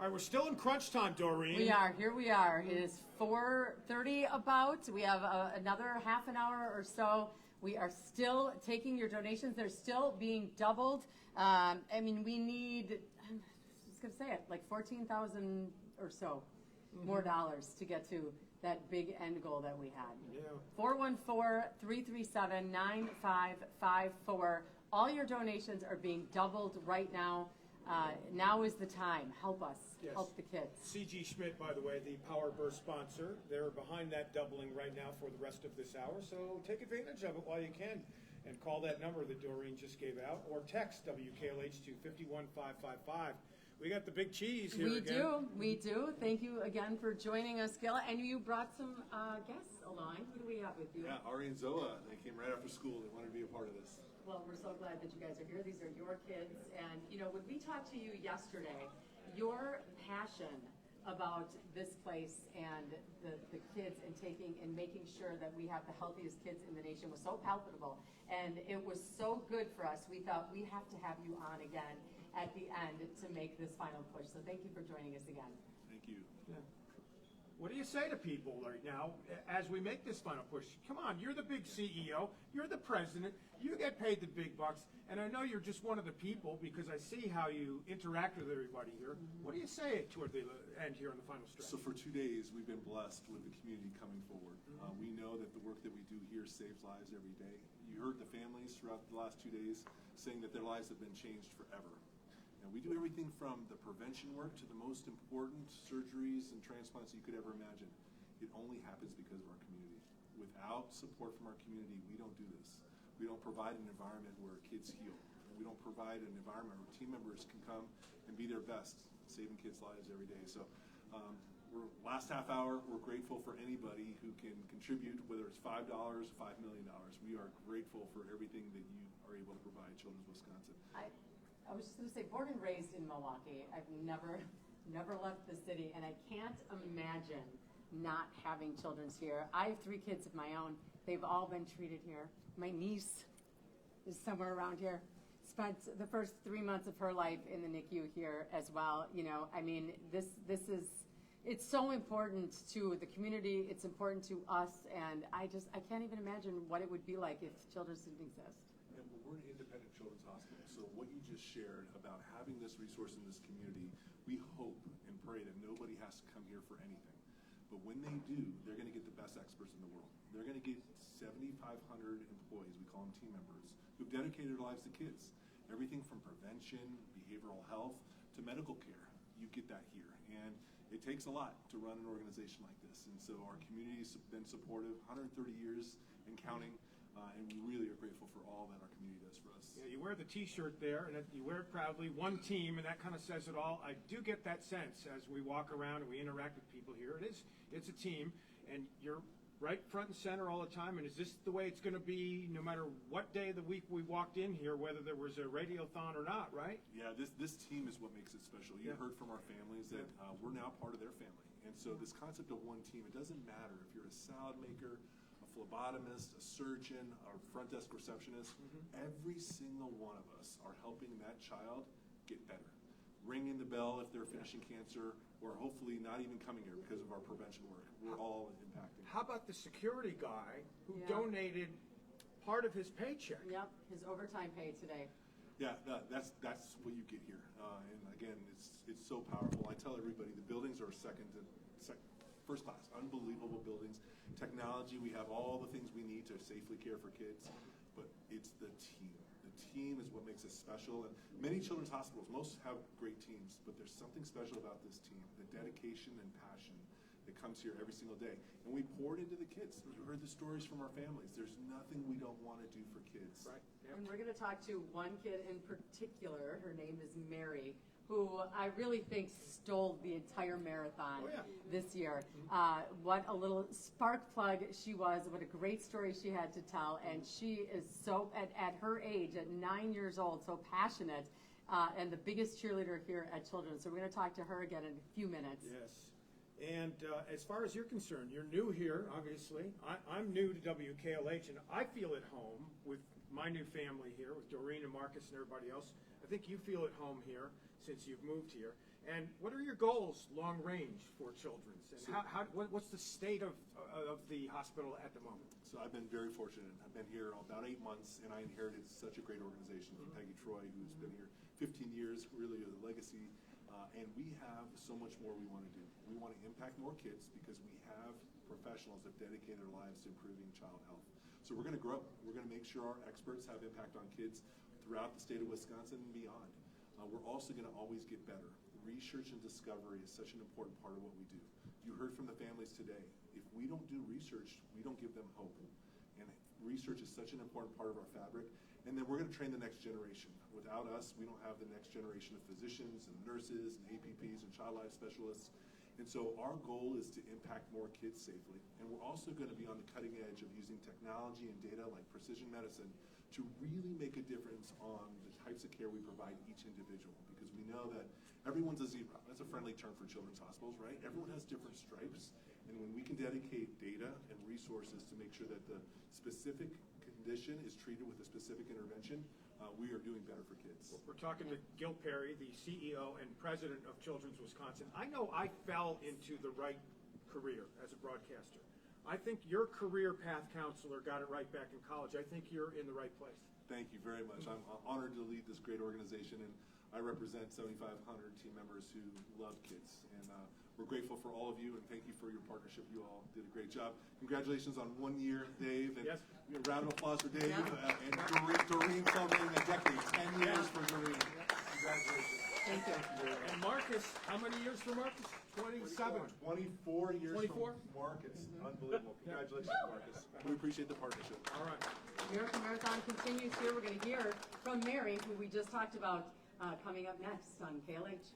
All right, we're still in crunch time, Doreen. We are. Here we are. It is 4:30 about. We have another half an hour or so. We are still taking your donations. They're still being doubled. I mean, we need, I'm just going to say it, like 14,000 or so more dollars to get to that big end goal that we had. Yeah. 414-337-9554. All your donations are being doubled right now. Now is the time. Help us. Yes. Help the kids. CG Schmidt, by the way, the Power Burst sponsor. They're behind that doubling right now for the rest of this hour, so take advantage of it while you can. And call that number that Doreen just gave out, or text WKLH to 51555. We got the big cheese here again. We do. Thank you again for joining us, Gil. And you brought some guests along. Who do we have with you? Yeah, Ari and Zoa. They came right after school. They wanted to be a part of this. Well, we're so glad that you guys are here. These are your kids. And, you know, when we talked to you yesterday, your passion about this place and the kids and taking and making sure that we have the healthiest kids in the nation was so palpable. And it was so good for us. We thought we have to have you on again at the end to make this final push. So thank you for joining us again. Thank you. Yeah. What do you say to people right now as we make this final push? Come on, you're the big CEO, you're the president, you get paid the big bucks, and I know you're just one of the people because I see how you interact with everybody here. What do you say toward the end here on the final stretch? So for 2 days, we've been blessed with the community coming forward. We know that the work that we do here saves lives every day. You heard the families throughout the last 2 days saying that their lives have been changed forever. And we do everything from the prevention work to the most important surgeries and transplants you could ever imagine. It only happens because of our community. Without support from our community, we don't do this. We don't provide an environment where kids heal. We don't provide an environment where team members can come and be their best, saving kids' lives every day. So we're last half hour, we're grateful for anybody who can contribute, whether it's $5 or $5 million. We are grateful for everything that you are able to provide Children's Wisconsin. I was just going to say, born and raised in Milwaukee, I've never left the city, and I can't imagine not having children's here. I have 3 kids of my own. They've all been treated here. My niece is somewhere around here. Spent the first 3 months of her life in the NICU here as well. You know, I mean, this is, it's so important to the community. It's important to us, and I can't even imagine what it would be like if children didn't exist. And we're an independent children's hospital, so what you just shared about having this resource in this community, we hope and pray that nobody has to come here for anything. But when they do, they're going to get the best experts in the world. They're going to get 7,500 employees, we call them team members, who've dedicated their lives to kids. Everything from prevention, behavioral health, to medical care. You get that here. And it takes a lot to run an organization like this. And so our community's been supportive, 130 years and counting. And we really are grateful for all that our community does for us. Yeah, you wear the T-shirt there, and you wear it proudly. One team, and that kind of says it all. I do get that sense as we walk around and we interact with people here. It's a team, and you're right front and center all the time. And is this the way it's going to be no matter what day of the week we walked in here, whether there was a radiothon or not, right? Yeah, this team is what makes it special. You heard from our families that we're now part of their family. And so this concept of one team, it doesn't matter if you're a salad maker, a phlebotomist, a surgeon, a front desk receptionist, every single one of us are helping that child get better. Ringing the bell if they're finishing cancer, or hopefully not even coming here because of our prevention work. We're all impacting. How about the security guy who donated part of his paycheck? Yep, his overtime pay today. Yeah, that's what you get here. And again, it's so powerful. I tell everybody the buildings are first class, unbelievable buildings. Technology, we have all the things we need to safely care for kids, but it's the team. The team is what makes us special. And many children's hospitals, most have great teams, but there's something special about this team, the dedication and passion that comes here every single day. And we pour it into the kids. You heard the stories from our families. There's nothing we don't want to do for kids. Right. Yep. And we're going to talk to one kid in particular. Her name is Mary, who I really think stole the entire marathon this year. What a little spark plug she was. What a great story she had to tell. And she is so, at her age, at 9 years old, so passionate, and the biggest cheerleader here at Children's. So we're going to talk to her again in a few minutes. Yes. And as far as you're concerned, you're new here, obviously. I'm new to WKLH, and I feel at home with my new family here, with Doreen and Marcus and everybody else. I think you feel at home here. since you've moved here. And what are your goals, long range, for Children's? And what's the state of the hospital at the moment? So I've been very fortunate. I've been here about 8 months, and I inherited such a great organization from Peggy Troy, who's been here 15 years, really a legacy. And we have so much more we want to do. We want to impact more kids because we have professionals that dedicate their lives to improving child health. So we're going to grow. We're going to make sure our experts have impact on kids throughout the state of Wisconsin and beyond. We're also going to always get better. Research and discovery is such an important part of what we do. You heard from the families today. If we don't do research, we don't give them hope. And research is such an important part of our fabric. And then we're going to train the next generation. Without us, we don't have the next generation of physicians and nurses and APPs and child life specialists. And so our goal is to impact more kids safely. And we're also going to be on the cutting edge of using technology and data like precision medicine to really make a difference on the types of care we provide each individual. Because we know that everyone's a zebra. That's a friendly term for children's hospitals, right? Everyone has different stripes. And when we can dedicate data and resources to make sure that the specific condition is treated with a specific intervention, we are doing better for kids. We're talking to Gil Peri, the CEO and president of Children's Wisconsin. I know I fell into the right career as a broadcaster. I think your career path counselor got it right back in college. I think you're in the right place. Thank you very much. I'm honored to lead this great organization, and I represent 7,500 team members who love kids. And we're grateful for all of you, and thank you for your partnership. You all did a great job. Congratulations on 1 year, Dave. And yes. A round of applause for Dave. Yeah. And Doreen celebrating a decade, 10 years for Doreen. Congratulations. Thank you. And Marcus, how many years for Marcus? 27. 24 years 24? from Marcus. Unbelievable. Congratulations, Marcus. We appreciate the partnership. All right. Miracle Marathon continues here. We're going to hear from Mary, who we just talked about, coming up next on KLH.